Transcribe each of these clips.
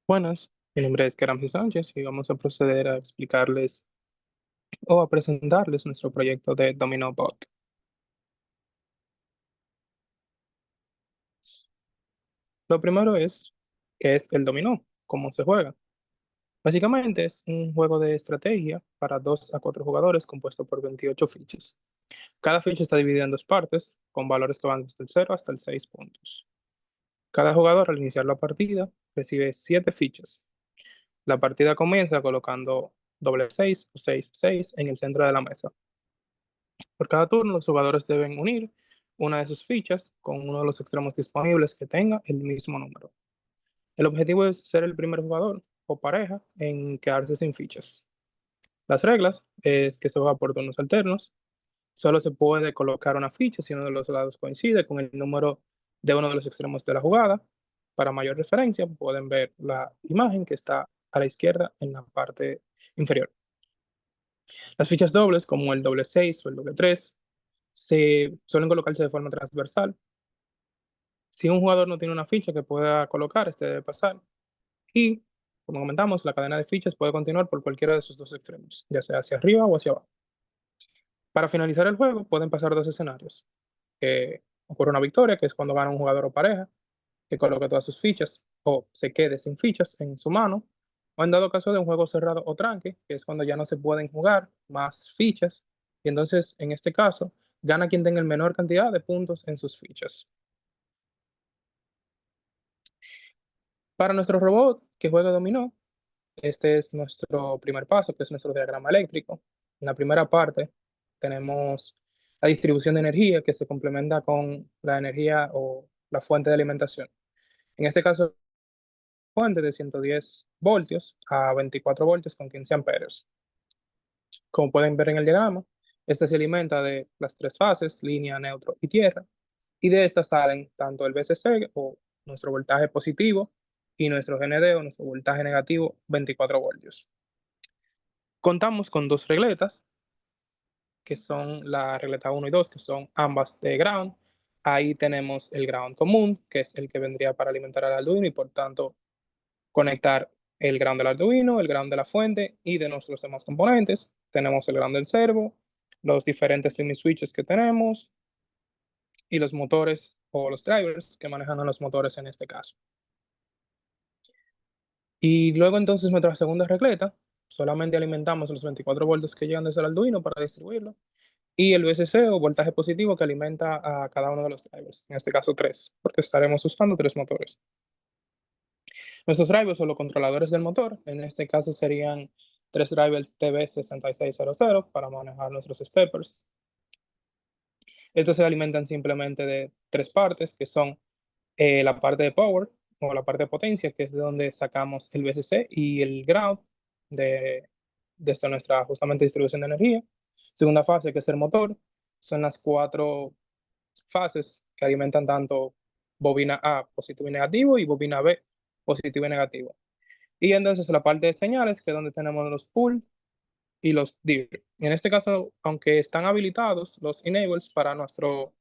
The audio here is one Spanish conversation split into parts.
Buenas, mi nombre es Keramsi Sánchez y vamos a proceder a explicarles o a presentarles nuestro proyecto de Domino Bot. Lo primero es, ¿qué es el dominó? ¿Cómo se juega? Básicamente es un juego de estrategia para 2 a 4 jugadores compuesto por 28 fichas. Cada ficha está dividida en dos partes, con valores que van desde el 0 hasta el 6 puntos. Cada jugador al iniciar la partida recibe 7 fichas. La partida comienza colocando doble 6 o 6 6 en el centro de la mesa. Por cada turno, los jugadores deben unir una de sus fichas con uno de los extremos disponibles que tenga el mismo número. El objetivo es ser el primer jugador o pareja en quedarse sin fichas. Las reglas es que se juega por turnos alternos. Solo se puede colocar una ficha si uno de los lados coincide con el número de uno de los extremos de la jugada. Para mayor referencia, pueden ver la imagen que está a la izquierda en la parte inferior. Las fichas dobles, como el doble 6 o el doble 3, se suelen colocarse de forma transversal. Si un jugador no tiene una ficha que pueda colocar, este debe pasar. Y, como comentamos, la cadena de fichas puede continuar por cualquiera de sus dos extremos, ya sea hacia arriba o hacia abajo. Para finalizar el juego, pueden pasar dos escenarios. Ocurre una victoria, que es cuando gana un jugador o pareja, que coloque todas sus fichas o se quede sin fichas en su mano. O en dado caso de un juego cerrado o tranque, que es cuando ya no se pueden jugar más fichas. Y entonces, en este caso, gana quien tenga el menor cantidad de puntos en sus fichas. Para nuestro robot que juega dominó, este es nuestro primer paso, que es nuestro diagrama eléctrico. En la primera parte tenemos la distribución de energía que se complementa con la energía o la fuente de alimentación. En este caso, fuente de 110 voltios a 24 voltios con 15 amperios. Como pueden ver en el diagrama, este se alimenta de las tres fases, línea, neutro y tierra, y de estas salen tanto el VCC o nuestro voltaje positivo y nuestro GND o nuestro voltaje negativo 24 voltios. Contamos con dos regletas, que son la regleta 1 y 2, que son ambas de ground. Ahí tenemos el ground común, que es el que vendría para alimentar al Arduino y por tanto conectar el ground del Arduino, el ground de la fuente y de nuestros demás componentes. Tenemos el ground del servo, los diferentes limit switches que tenemos y los motores o los drivers que manejan a los motores en este caso. Y luego entonces nuestra segunda regleta, solamente alimentamos los 24 voltios que llegan desde el Arduino para distribuirlo y el VCC o voltaje positivo que alimenta a cada uno de los drivers, en este caso tres, porque estaremos usando tres motores. Nuestros drivers o los controladores del motor, en este caso serían tres drivers TB6600 para manejar nuestros steppers. Estos se alimentan simplemente de tres partes, que son la parte de power o la parte de potencia, que es de donde sacamos el VCC y el ground de esta nuestra justamente distribución de energía. Segunda fase, que es el motor, son las cuatro fases que alimentan tanto bobina A positivo y negativo y bobina B positivo y negativo. Y entonces la parte de señales, que es donde tenemos los pull y los div. En este caso, aunque están habilitados los enables para nuestro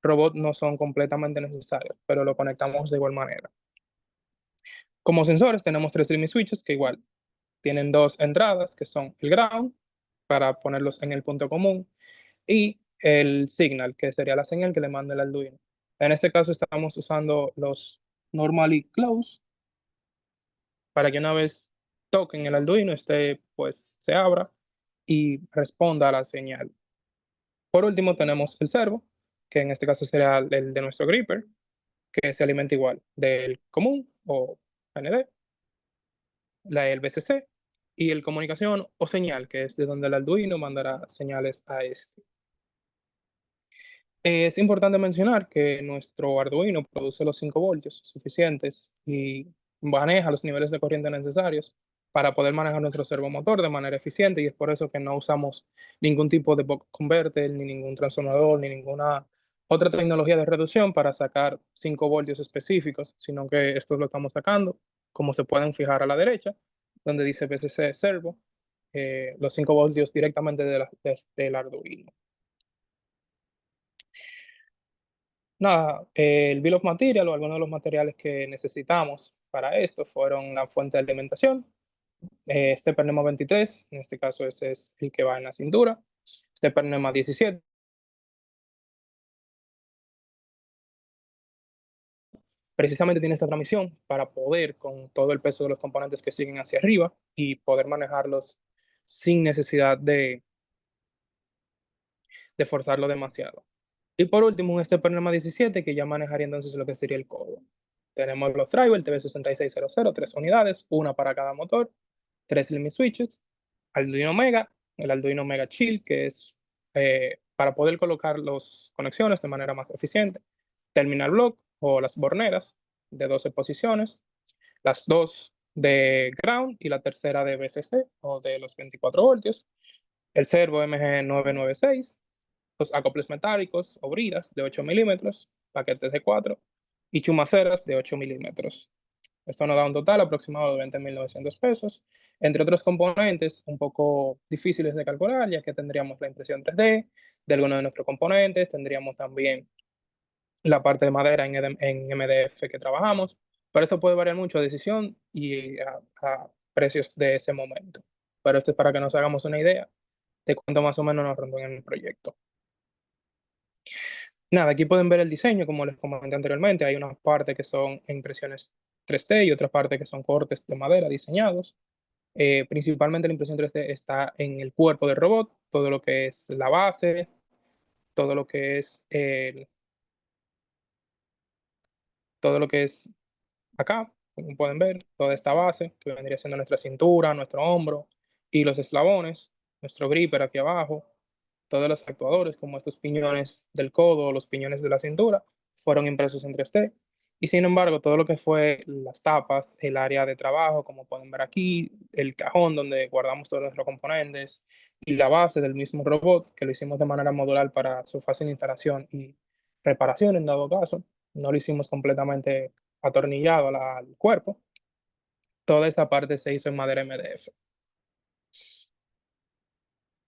robot, no son completamente necesarios, pero lo conectamos de igual manera. Como sensores tenemos tres limit switches que igual tienen dos entradas, que son el ground, para ponerlos en el punto común, y el signal, que sería la señal que le manda el Arduino. En este caso estamos usando los normally close, para que una vez toquen el Arduino, este pues se abra y responda a la señal. Por último tenemos el servo, que en este caso será el de nuestro gripper, que se alimenta igual del común o ND, el VCC y el comunicación o señal, que es de donde el Arduino mandará señales a este. Es importante mencionar que nuestro Arduino produce los 5 voltios suficientes y maneja los niveles de corriente necesarios para poder manejar nuestro servomotor de manera eficiente, y es por eso que no usamos ningún tipo de buck converter, ni ningún transformador, ni ninguna otra tecnología de reducción para sacar 5 voltios específicos, sino que estos lo estamos sacando, como se pueden fijar a la derecha, donde dice VCC Servo, los 5 voltios directamente del Arduino. Nada, el bill of material o algunos de los materiales que necesitamos para esto fueron la fuente de alimentación, este pernema 23, en este caso ese es el que va en la cintura, este pernema 17, precisamente tiene esta transmisión para poder, con todo el peso de los componentes que siguen hacia arriba, y poder manejarlos sin necesidad de forzarlo demasiado. Y por último, un Stepernema 17 que ya manejaría entonces lo que sería el codo. Tenemos los drivers TB6600, 3 unidades, una para cada motor, 3 limit switches, Arduino Mega, el Arduino Mega Chill, que es para poder colocar las conexiones de manera más eficiente, terminal block o las borneras de 12 posiciones, las dos de ground y la tercera de BCC o de los 24 voltios, el servo MG996, los acoples metálicos o bridas de 8 milímetros, paquetes de 4 y chumaceras de 8 milímetros. Esto nos da un total aproximado de 20.900 pesos, entre otros componentes un poco difíciles de calcular, ya que tendríamos la impresión 3D de algunos de nuestros componentes, tendríamos también la parte de madera en MDF que trabajamos, pero esto puede variar mucho a decisión y a precios de ese momento. Pero esto es para que nos hagamos una idea de cuánto más o menos nos rondó en el proyecto. Nada, aquí pueden ver el diseño, como les comenté anteriormente. Hay unas partes que son impresiones 3D y otras partes que son cortes de madera diseñados. Principalmente la impresión 3D está en el cuerpo del robot, todo lo que es la base, todo lo que es, todo lo que es acá, como pueden ver, toda esta base que vendría siendo nuestra cintura, nuestro hombro y los eslabones, nuestro gripper aquí abajo, todos los actuadores, como estos piñones del codo o los piñones de la cintura, fueron impresos en 3D. Y sin embargo, todo lo que fue las tapas, el área de trabajo, como pueden ver aquí, el cajón donde guardamos todos nuestros componentes y la base del mismo robot, que lo hicimos de manera modular para su fácil instalación y reparación en dado caso, no lo hicimos completamente atornillado al cuerpo. Toda esta parte se hizo en madera MDF.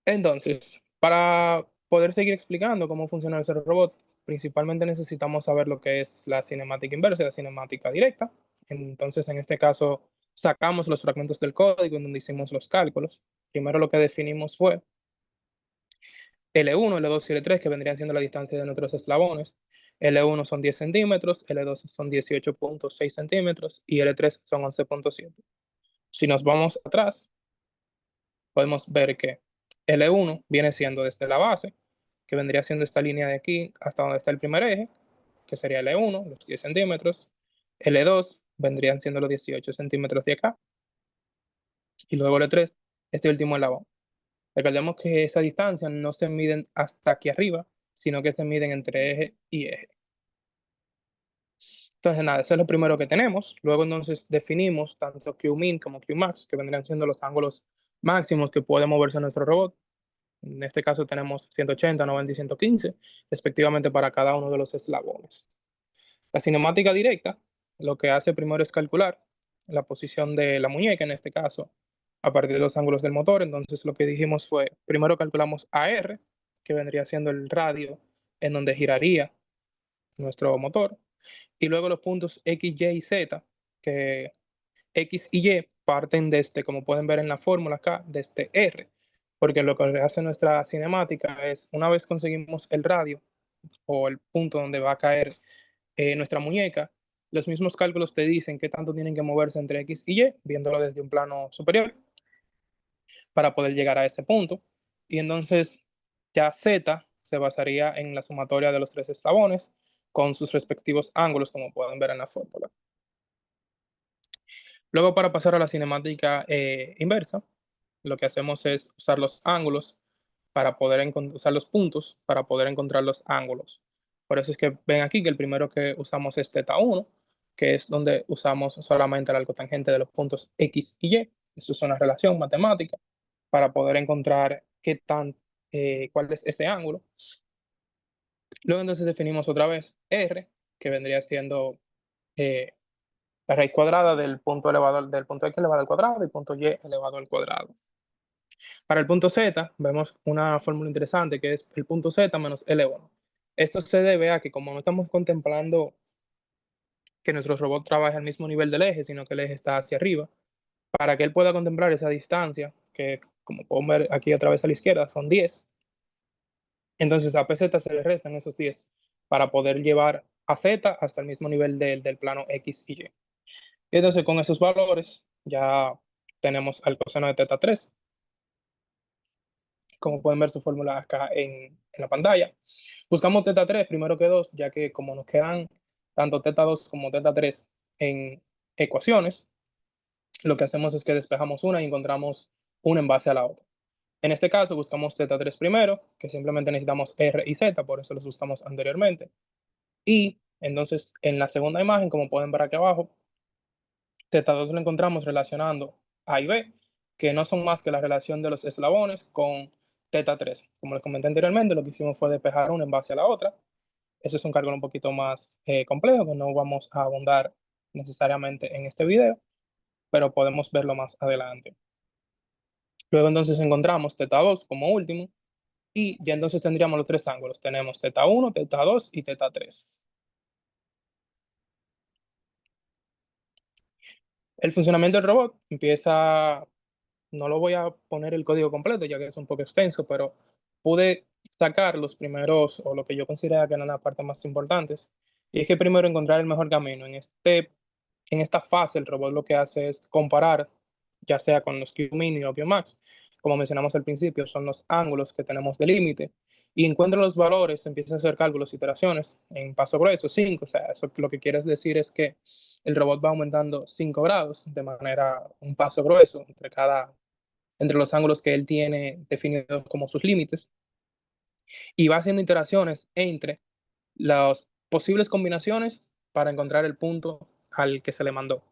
Entonces, para poder seguir explicando cómo funciona ese robot, principalmente necesitamos saber lo que es la cinemática inversa y la cinemática directa. Entonces, en este caso, sacamos los fragmentos del código en donde hicimos los cálculos. Primero lo que definimos fue L1, L2 y L3, que vendrían siendo la distancia de nuestros eslabones. L1 son 10 centímetros, L2 son 18.6 centímetros y L3 son 11.7. Si nos vamos atrás, podemos ver que L1 viene siendo desde la base, que vendría siendo esta línea de aquí hasta donde está el primer eje, que sería L1, los 10 centímetros. L2 vendrían siendo los 18 centímetros de acá. Y luego L3, este último eslabón. Recordemos que esa distancia no se miden hasta aquí arriba, sino que se miden entre eje y eje. Entonces, nada, eso es lo primero que tenemos. Luego, entonces, definimos tanto Qmin como Qmax, que vendrían siendo los ángulos máximos que puede moverse nuestro robot. En este caso tenemos 180, 90 y 115, respectivamente para cada uno de los eslabones. La cinemática directa lo que hace primero es calcular la posición de la muñeca, en este caso, a partir de los ángulos del motor. Entonces lo que dijimos fue, primero calculamos AR, que vendría siendo el radio en donde giraría nuestro motor, y luego los puntos X, Y y Z, que X y Y parten desde, como pueden ver en la fórmula acá, desde R, porque lo que hace nuestra cinemática es, una vez conseguimos el radio o el punto donde va a caer nuestra muñeca, los mismos cálculos te dicen qué tanto tienen que moverse entre X y Y, viéndolo desde un plano superior, para poder llegar a ese punto. Y entonces ya Z se basaría en la sumatoria de los tres eslabones con sus respectivos ángulos, como pueden ver en la fórmula. Luego, para pasar a la cinemática inversa, lo que hacemos es usar los ángulos para poder usar los puntos para poder encontrar los ángulos. Por eso es que ven aquí que el primero que usamos es θ1, que es donde usamos solamente el arco tangente de los puntos X y Y. Eso es una relación matemática para poder encontrar cuál es ese ángulo. Luego entonces definimos otra vez R, que vendría siendo eh, la raíz cuadrada del punto X elevado al cuadrado y punto Y elevado al cuadrado. Para el punto Z, vemos una fórmula interesante que es el punto Z menos L1. Esto se debe a que como no estamos contemplando que nuestro robot trabaje al mismo nivel del eje, sino que el eje está hacia arriba, para que él pueda contemplar esa distancia, que como pueden ver aquí otra vez a la izquierda, son 10. Entonces a PZ se le restan esos 10 para poder llevar a Z hasta el mismo nivel del plano X y Y. Y entonces con esos valores ya tenemos al coseno de teta 3. Como pueden ver su fórmula acá en la pantalla. Buscamos teta 3 primero que 2, ya que como nos quedan tanto teta 2 como teta 3 en ecuaciones, lo que hacemos es que despejamos una y encontramos una en base a la otra. En este caso buscamos teta 3 primero, que simplemente necesitamos R y Z, por eso los buscamos anteriormente. Y entonces en la segunda imagen, como pueden ver aquí abajo, teta 2 lo encontramos relacionando A y B, que no son más que la relación de los eslabones con teta 3. Como les comenté anteriormente, lo que hicimos fue despejar una en base a la otra. Eso es un cálculo un poquito más complejo, que no vamos a abundar necesariamente en este video, pero podemos verlo más adelante. Luego entonces encontramos teta 2 como último, y ya entonces tendríamos los tres ángulos. Tenemos teta 1, teta 2 y teta 3. El funcionamiento del robot empieza. No lo voy a poner el código completo, ya que es un poco extenso, pero pude sacar los primeros, o lo que yo considero que eran las partes más importantes. Y es que primero encontrar el mejor camino. En esta fase, el robot lo que hace es comparar, ya sea con los Q-min y los Q-max, como mencionamos al principio, son los ángulos que tenemos de límite, y encuentra los valores, empieza a hacer cálculos, iteraciones en paso grueso, 5. O sea, eso lo que quiere decir es que el robot va aumentando 5 grados de manera, un paso grueso entre los ángulos que él tiene definidos como sus límites, y va haciendo iteraciones entre las posibles combinaciones para encontrar el punto al que se le mandó.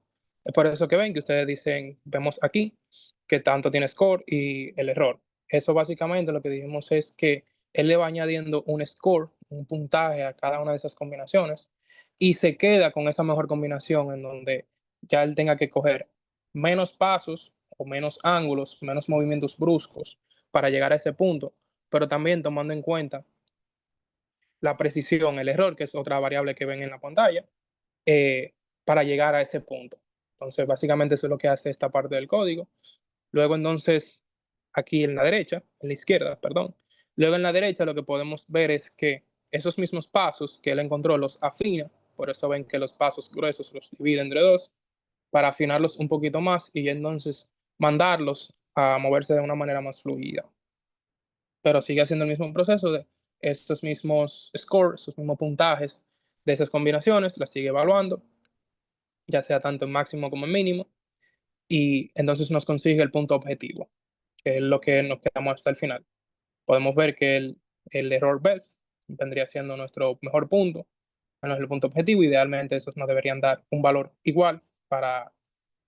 Es por eso que ven que ustedes dicen, vemos aquí, que tanto tiene score y el error. Eso básicamente lo que dijimos es que él le va añadiendo un score, un puntaje a cada una de esas combinaciones, y se queda con esa mejor combinación en donde ya él tenga que coger menos pasos o menos ángulos, menos movimientos bruscos para llegar a ese punto, pero también tomando en cuenta la precisión, el error, que es otra variable que ven en la pantalla, para llegar a ese punto. Entonces, básicamente eso es lo que hace esta parte del código. Luego, entonces, aquí en la derecha, en la izquierda, perdón. Luego en la derecha lo que podemos ver es que esos mismos pasos que él encontró los afina, por eso ven que los pasos gruesos los divide entre dos, para afinarlos un poquito más y entonces mandarlos a moverse de una manera más fluida. Pero sigue haciendo el mismo proceso de estos mismos scores, esos mismos puntajes de esas combinaciones, las sigue evaluando, ya sea tanto en máximo como en mínimo, y entonces nos consigue el punto objetivo, que es lo que nos quedamos hasta el final. Podemos ver que el error best vendría siendo nuestro mejor punto, menos el punto objetivo. Idealmente esos nos deberían dar un valor igual para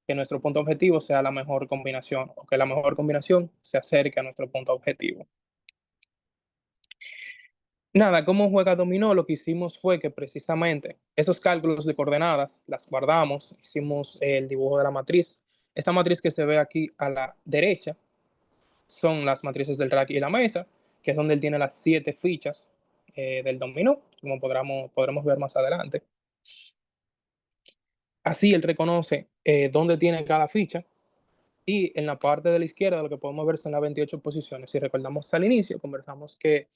que nuestro punto objetivo sea la mejor combinación, o que la mejor combinación se acerque a nuestro punto objetivo. Nada, como juega dominó, lo que hicimos fue que precisamente esos cálculos de coordenadas las guardamos, hicimos el dibujo de la matriz. Esta matriz que se ve aquí a la derecha son las matrices del rack y la mesa, que es donde él tiene las 7 fichas del dominó, como podremos ver más adelante. Así él reconoce dónde tiene cada ficha, y en la parte de la izquierda lo que podemos ver son las 28 posiciones. Si recordamos al inicio, conversamos que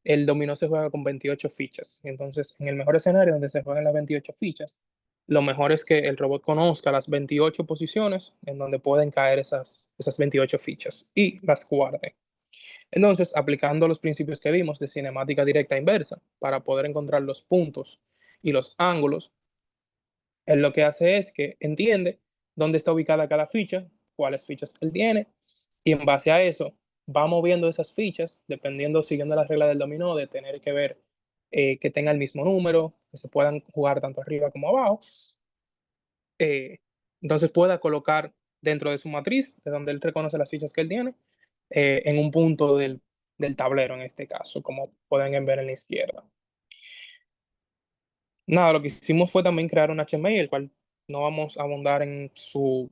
el dominó se juega con 28 fichas. Entonces, en el mejor escenario donde se juegan las 28 fichas, lo mejor es que el robot conozca las 28 posiciones en donde pueden caer esas 28 fichas y las guarde. Entonces, aplicando los principios que vimos de cinemática directa e inversa para poder encontrar los puntos y los ángulos, él lo que hace es que entiende dónde está ubicada cada ficha, cuáles fichas él tiene, y en base a eso va moviendo esas fichas, dependiendo, siguiendo la regla del dominó, de tener que ver que tenga el mismo número, que se puedan jugar tanto arriba como abajo. eh, entonces pueda colocar dentro de su matriz, de donde él reconoce las fichas que él tiene, en un punto del tablero en este caso, como pueden ver en la izquierda. Nada, lo que hicimos fue también crear un HMI, el cual no vamos a abundar en su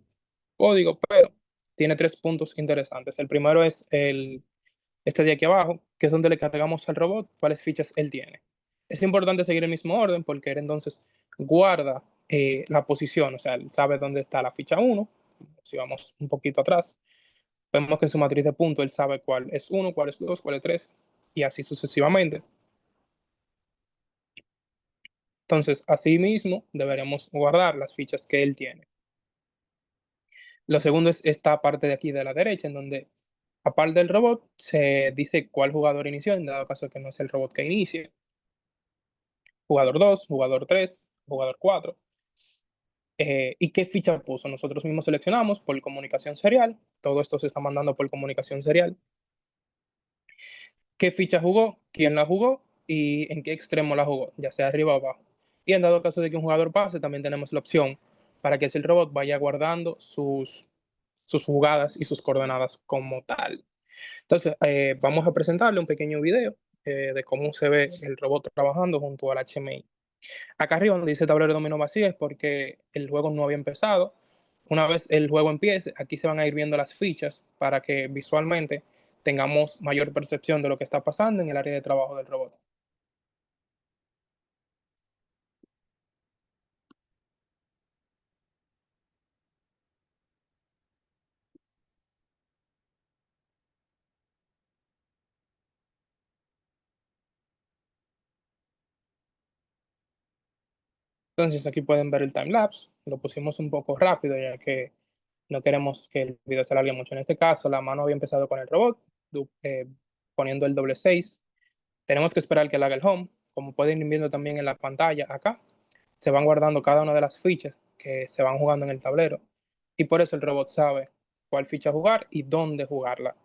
código, pero tiene 3 puntos interesantes. El primero es este de aquí abajo, que es donde le cargamos al robot cuáles fichas él tiene. Es importante seguir el mismo orden porque él entonces guarda la posición, o sea, él sabe dónde está la ficha uno. Si vamos un poquito atrás, vemos que en su matriz de puntos él sabe cuál es uno, cuál es 2, cuál es 3, y así sucesivamente. Entonces, así mismo deberemos guardar las fichas que él tiene. Lo segundo es esta parte de aquí de la derecha, en donde, aparte del robot, se dice cuál jugador inició, en dado caso que no es el robot que inicie. Jugador 2, jugador 3, jugador 4. ¿Y qué ficha puso? Nosotros mismos seleccionamos por comunicación serial. Todo esto se está mandando por comunicación serial. ¿Qué ficha jugó? ¿Quién la jugó? ¿Y en qué extremo la jugó? Ya sea arriba o abajo. Y en dado caso de que un jugador pase, también tenemos la opción para que el robot vaya guardando sus jugadas y sus coordenadas como tal. Entonces, vamos a presentarle un pequeño video de cómo se ve el robot trabajando junto al HMI. Acá arriba donde dice tablero de dominó vacío es porque el juego no había empezado. Una vez el juego empiece, aquí se van a ir viendo las fichas para que visualmente tengamos mayor percepción de lo que está pasando en el área de trabajo del robot. Entonces aquí pueden ver el timelapse. Lo pusimos un poco rápido ya que no queremos que el video se alargue mucho. En este caso, la mano había empezado con el robot, eh, poniendo el doble 6. Tenemos que esperar que él haga el home. Como pueden ir viendo también en la pantalla acá, se van guardando cada una de las fichas que se van jugando en el tablero. Y por eso el robot sabe cuál ficha jugar y dónde jugarla.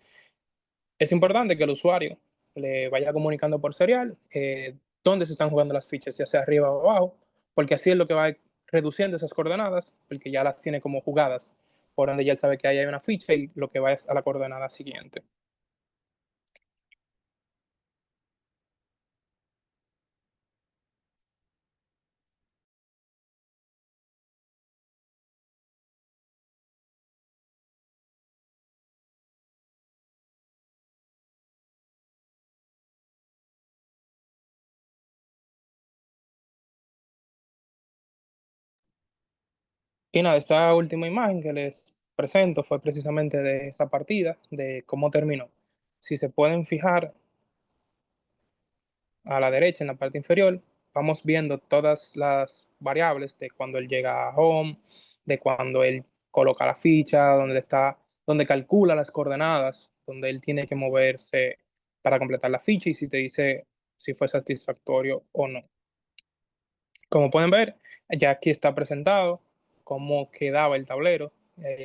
Es importante que el usuario le vaya comunicando por serial dónde se están jugando las fichas, ya sea arriba o abajo, porque así es lo que va reduciendo esas coordenadas, porque ya las tiene como jugadas, por donde ya él sabe que ahí hay una ficha y lo que va es a la coordenada siguiente. Y nada, esta última imagen que les presento fue precisamente de esa partida, de cómo terminó. Si se pueden fijar a la derecha, en la parte inferior, vamos viendo todas las variables de cuando él llega a home, de cuando él coloca la ficha, donde está, donde calcula las coordenadas, donde él tiene que moverse para completar la ficha y si te dice si fue satisfactorio o no. Como pueden ver, ya aquí está presentado cómo quedaba el tablero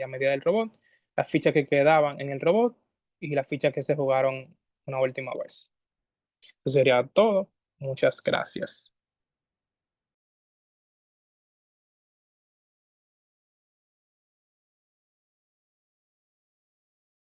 a medida del robot, las fichas que quedaban en el robot y las fichas que se jugaron una última vez. Eso sería todo. Muchas gracias.